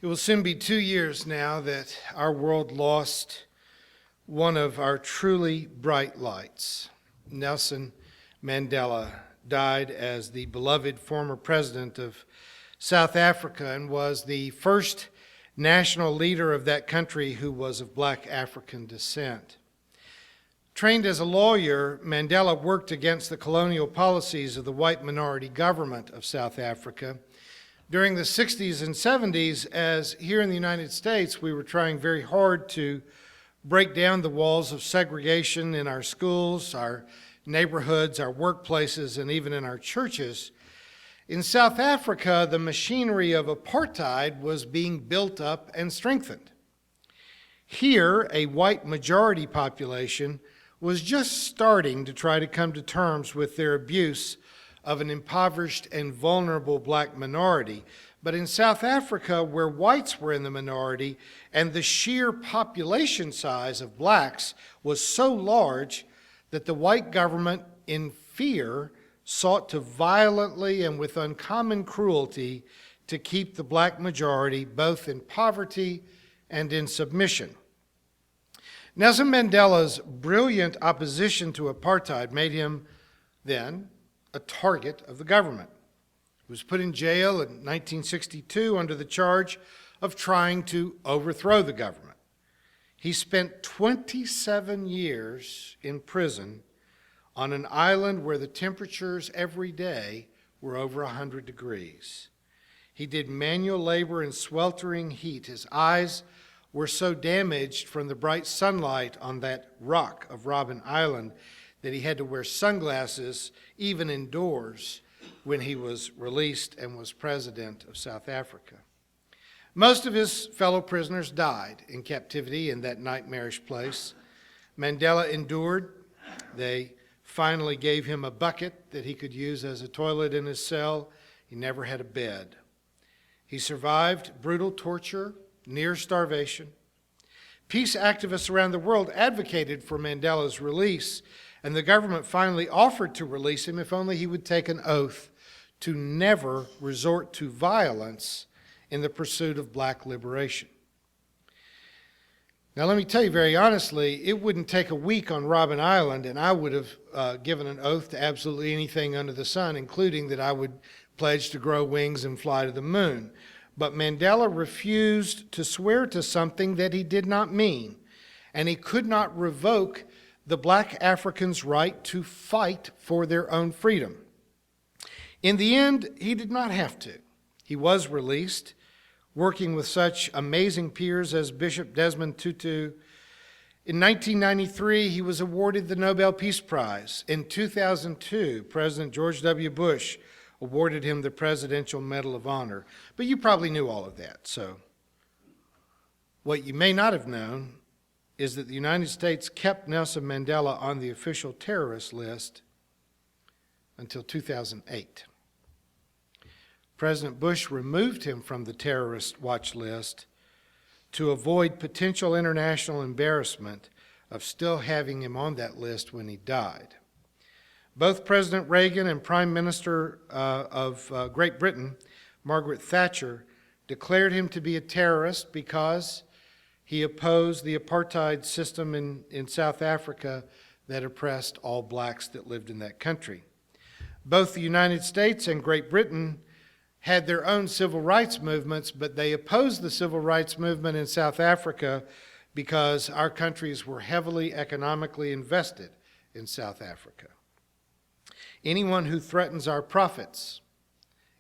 It will soon be 2 years now that our world lost one of our truly bright lights. Nelson Mandela died as the beloved former president of South Africa and was the first national leader of that country who was of black African descent. Trained as a lawyer, Mandela worked against the colonial policies of the white minority government of South Africa. During the 60s and 70s, as here in the United States, we were trying very hard to break down the walls of segregation in our schools, our neighborhoods, our workplaces, and even in our churches. In South Africa, the machinery of apartheid was being built up and strengthened. Here, a white majority population was just starting to try to come to terms with their abuse of an impoverished and vulnerable black minority. But in South Africa, where whites were in the minority and the sheer population size of blacks was so large that the white government, in fear, sought to violently and with uncommon cruelty to keep the black majority both in poverty and in submission. Nelson Mandela's brilliant opposition to apartheid made him then a target of the government. He was put in jail in 1962 under the charge of trying to overthrow the government. He spent 27 years in prison on an island where the temperatures every day were over 100 degrees. He did manual labor in sweltering heat. His eyes were so damaged from the bright sunlight on that rock of Robben Island that he had to wear sunglasses even indoors when he was released and was president of South Africa. Most of his fellow prisoners died in captivity in that nightmarish place. Mandela endured. They finally gave him a bucket that he could use as a toilet in his cell. He never had a bed. He survived brutal torture, near starvation. Peace activists around the world advocated for Mandela's release, and the government finally offered to release him if only he would take an oath to never resort to violence in the pursuit of black liberation. Now, let me tell you very honestly, it wouldn't take a week on Robben Island, and I would have given an oath to absolutely anything under the sun, including that I would pledge to grow wings and fly to the moon. But Mandela refused to swear to something that he did not mean, and he could not revoke the black Africans' right to fight for their own freedom. In the end, he did not have to. He was released, working with such amazing peers as Bishop Desmond Tutu. In 1993, he was awarded the Nobel Peace Prize. In 2002, President George W. Bush awarded him the Presidential Medal of Honor. But you probably knew all of that. So what you may not have known is that the United States kept Nelson Mandela on the official terrorist list until 2008. President Bush removed him from the terrorist watch list to avoid potential international embarrassment of still having him on that list when he died. Both President Reagan and Prime Minister of Great Britain, Margaret Thatcher, declared him to be a terrorist because he opposed the apartheid system in South Africa that oppressed all blacks that lived in that country. Both the United States and Great Britain had their own civil rights movements, but they opposed the civil rights movement in South Africa because our countries were heavily economically invested in South Africa. Anyone who threatens our profits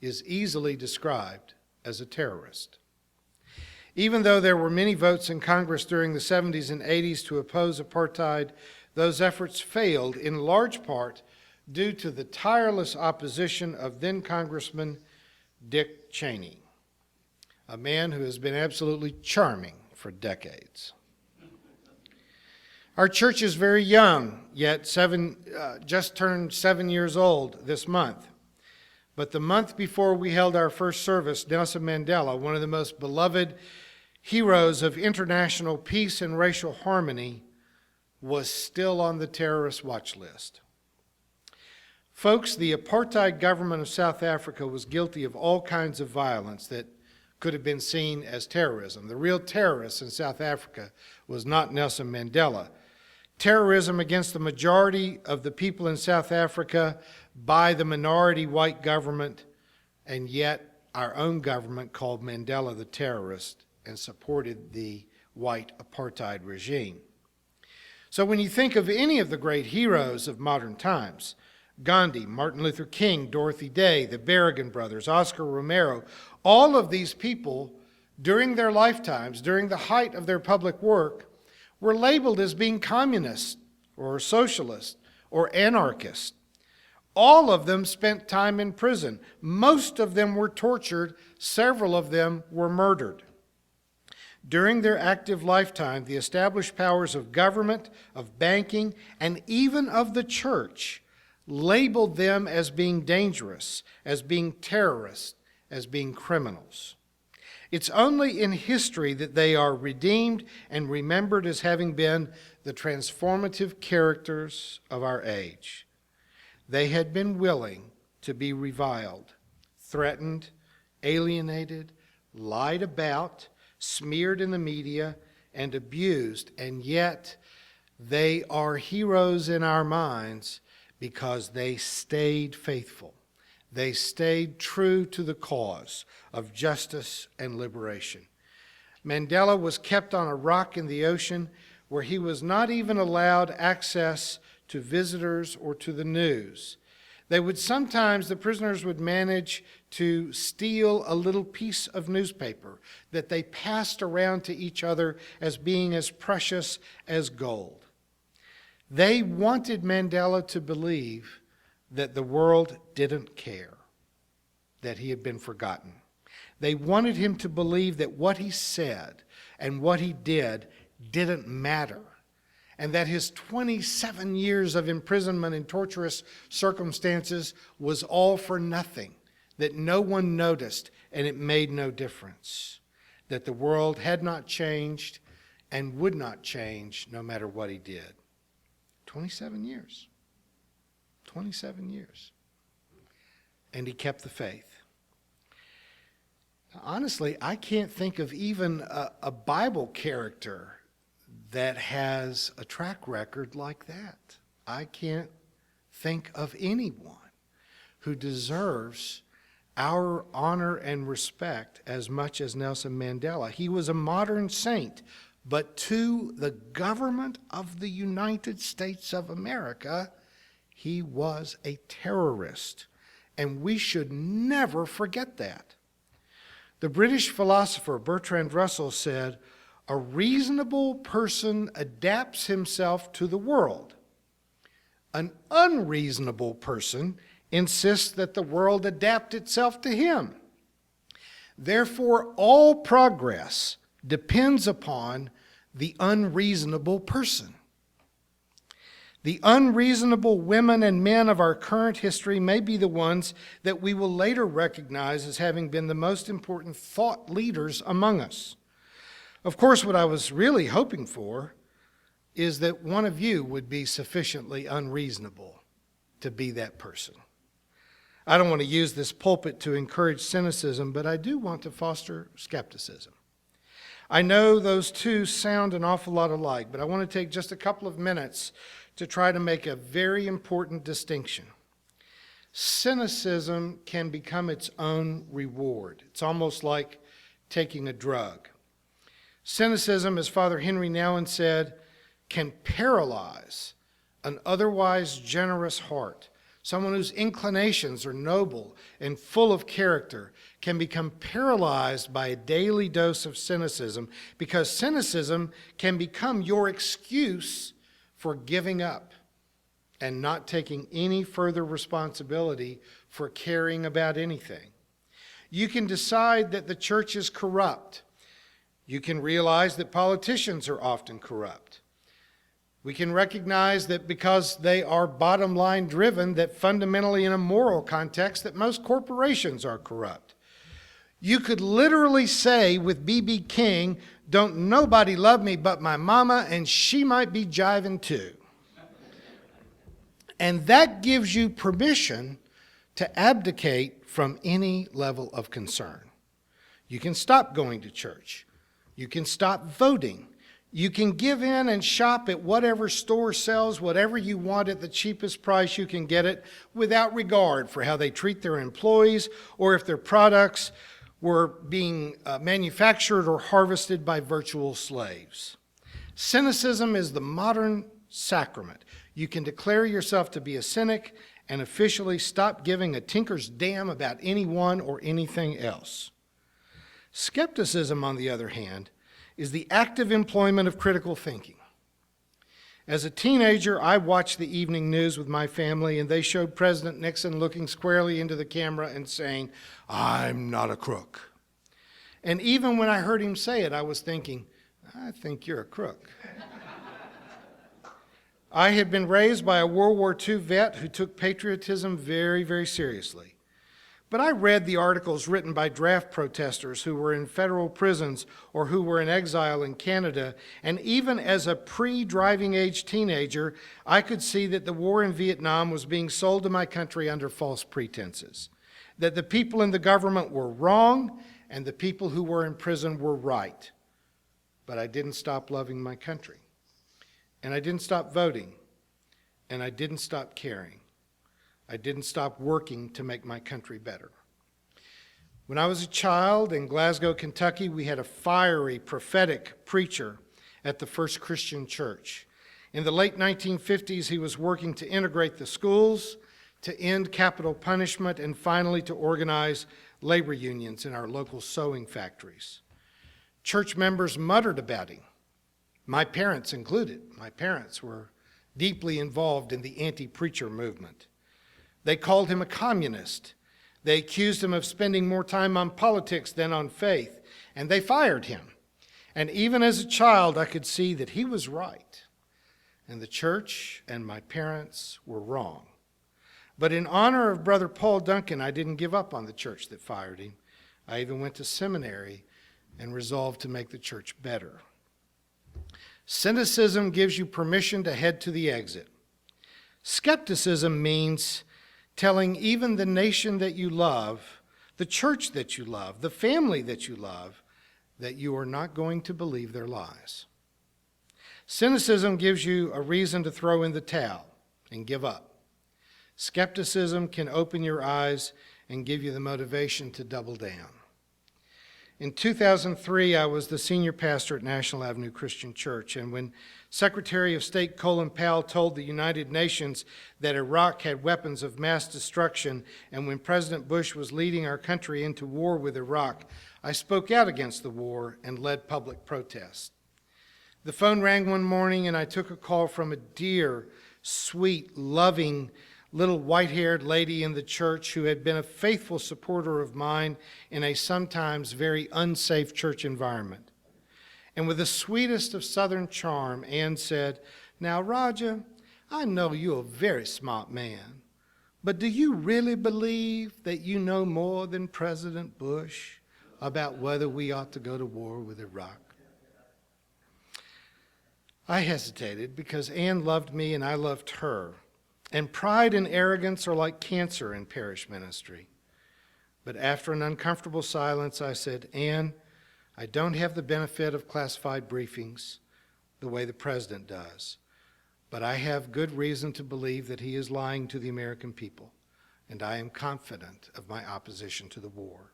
is easily described as a terrorist. Even though there were many votes in Congress during the 70s and 80s to oppose apartheid, those efforts failed in large part due to the tireless opposition of then Congressman Dick Cheney, a man who has been absolutely charming for decades. Our church is very young, yet just turned 7 years old this month. But the month before we held our first service, Nelson Mandela, one of the most beloved heroes of international peace and racial harmony, was still on the terrorist watch list. Folks, the apartheid government of South Africa was guilty of all kinds of violence that could have been seen as terrorism. The real terrorist in South Africa was not Nelson Mandela. Terrorism against the majority of the people in South Africa by the minority white government, and yet our own government called Mandela the terrorist and supported the white apartheid regime. So when you think of any of the great heroes of modern times, Gandhi, Martin Luther King, Dorothy Day, the Berrigan brothers, Oscar Romero, all of these people during their lifetimes, during the height of their public work, were labeled as being communist or socialist or anarchist. All of them spent time in prison. Most of them were tortured. Several of them were murdered. During their active lifetime, the established powers of government, of banking, and even of the church labeled them as being dangerous, as being terrorists, as being criminals. It's only in history that they are redeemed and remembered as having been the transformative characters of our age. They had been willing to be reviled, threatened, alienated, lied about, smeared in the media, and abused, and yet they are heroes in our minds because they stayed faithful. They stayed true to the cause of justice and liberation. Mandela was kept on a rock in the ocean where he was not even allowed access to visitors or to the news. The prisoners would manage to steal a little piece of newspaper that they passed around to each other as being as precious as gold. They wanted Mandela to believe that the world didn't care, that he had been forgotten. They wanted him to believe that what he said and what he did didn't matter, and that his 27 years of imprisonment in torturous circumstances was all for nothing, that no one noticed and it made no difference, that the world had not changed and would not change no matter what he did. 27 years. 27 years. And he kept the faith. Honestly, I can't think of even a Bible character that has a track record like that. I can't think of anyone who deserves our honor and respect as much as Nelson Mandela. He was a modern saint, but to the government of the United States of America, he was a terrorist, and we should never forget that. The British philosopher Bertrand Russell said, "A reasonable person adapts himself to the world. An unreasonable person insists that the world adapt itself to him. Therefore, all progress depends upon the unreasonable person." The unreasonable women and men of our current history may be the ones that we will later recognize as having been the most important thought leaders among us. Of course, what I was really hoping for is that one of you would be sufficiently unreasonable to be that person. I don't want to use this pulpit to encourage cynicism, but I do want to foster skepticism. I know those two sound an awful lot alike, but I want to take just a couple of minutes to try to make a very important distinction. Cynicism can become its own reward. It's almost like taking a drug. Cynicism, as Father Henry Nouwen said, can paralyze an otherwise generous heart. Someone whose inclinations are noble and full of character can become paralyzed by a daily dose of cynicism, because cynicism can become your excuse for giving up and not taking any further responsibility for caring about anything. You can decide that the church is corrupt. You can realize that politicians are often corrupt. We can recognize that because they are bottom line driven, that fundamentally in a moral context, that most corporations are corrupt. You could literally say with B.B. King, "Don't nobody love me but my mama, and she might be jiving too." And that gives you permission to abdicate from any level of concern. You can stop going to church. You can stop voting. You can give in and shop at whatever store sells whatever you want at the cheapest price you can get it, without regard for how they treat their employees or if their products were being manufactured or harvested by virtual slaves. Cynicism is the modern sacrament. You can declare yourself to be a cynic and officially stop giving a tinker's damn about anyone or anything else. Skepticism, on the other hand, is the active employment of critical thinking. As a teenager, I watched the evening news with my family, and they showed President Nixon looking squarely into the camera and saying, "I'm not a crook." And even when I heard him say it, I was thinking, I think you're a crook. I had been raised by a World War II vet who took patriotism very, very seriously. But I read the articles written by draft protesters who were in federal prisons or who were in exile in Canada, and even as a pre-driving age teenager, I could see that the war in Vietnam was being sold to my country under false pretenses, that the people in the government were wrong and the people who were in prison were right. But I didn't stop loving my country, and I didn't stop voting, and I didn't stop caring. I didn't stop working to make my country better. When I was a child in Glasgow, Kentucky, we had a fiery, prophetic preacher at the First Christian Church. In the late 1950s, he was working to integrate the schools, to end capital punishment, and finally to organize labor unions in our local sewing factories. Church members muttered about him, my parents included. My parents were deeply involved in the anti-preacher movement. They called him a communist. They accused him of spending more time on politics than on faith, and they fired him. And even as a child, I could see that he was right, and the church and my parents were wrong. But in honor of Brother Paul Duncan, I didn't give up on the church that fired him. I even went to seminary and resolved to make the church better. Cynicism gives you permission to head to the exit. Skepticism means telling even the nation that you love, the church that you love, the family that you love, that you are not going to believe their lies. Cynicism gives you a reason to throw in the towel and give up. Skepticism can open your eyes and give you the motivation to double down. In 2003, I was the senior pastor at National Avenue Christian Church, and when Secretary of State Colin Powell told the United Nations that Iraq had weapons of mass destruction, and when President Bush was leading our country into war with Iraq, I spoke out against the war and led public protest. The phone rang one morning, and I took a call from a dear, sweet, loving, little white-haired lady in the church who had been a faithful supporter of mine in a sometimes very unsafe church environment. And with the sweetest of Southern charm, Ann said, "Now, Roger, I know you're a very smart man, but do you really believe that you know more than President Bush about whether we ought to go to war with Iraq?" I hesitated because Ann loved me and I loved her. And pride and arrogance are like cancer in parish ministry. But after an uncomfortable silence, I said, "Ann, I don't have the benefit of classified briefings the way the president does, but I have good reason to believe that he is lying to the American people, and I am confident of my opposition to the war."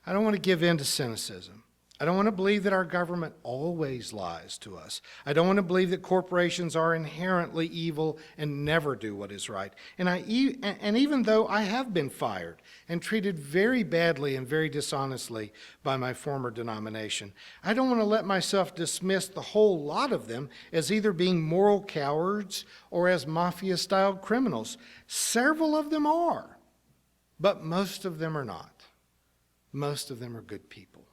I don't want to give in to cynicism. I don't want to believe that our government always lies to us. I don't want to believe that corporations are inherently evil and never do what is right. And even though I have been fired and treated very badly and very dishonestly by my former denomination, I don't want to let myself dismiss the whole lot of them as either being moral cowards or as mafia-style criminals. Several of them are, but most of them are not. Most of them are good people.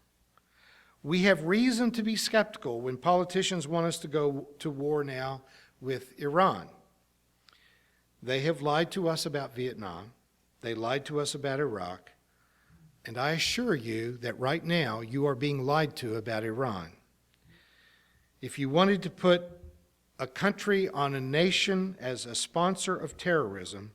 We have reason to be skeptical when politicians want us to go to war now with Iran. They have lied to us about Vietnam. They lied to us about Iraq. And I assure you that right now you are being lied to about Iran. If you wanted to put a country on a nation as a sponsor of terrorism,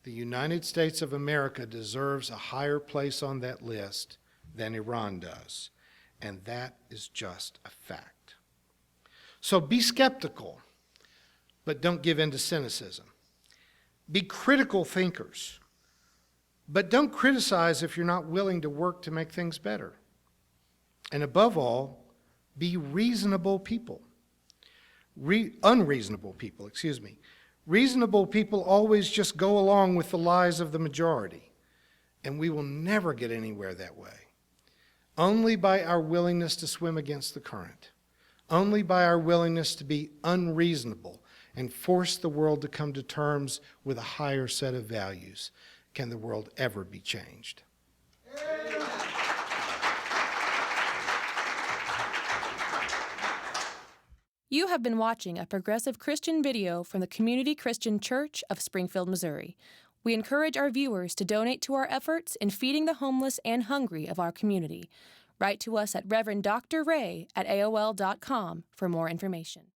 the United States of America deserves a higher place on that list than Iran does. And that is just a fact. So be skeptical, but don't give in to cynicism. Be critical thinkers, but don't criticize if you're not willing to work to make things better. And above all, be reasonable people. Unreasonable people, excuse me. Reasonable people always just go along with the lies of the majority, and we will never get anywhere that way. Only by our willingness to swim against the current, only by our willingness to be unreasonable and force the world to come to terms with a higher set of values can the world ever be changed. You have been watching a progressive Christian video from the Community Christian Church of Springfield, Missouri. We encourage our viewers to donate to our efforts in feeding the homeless and hungry of our community. Write to us at Reverend Dr. Ray at AOL.com for more information.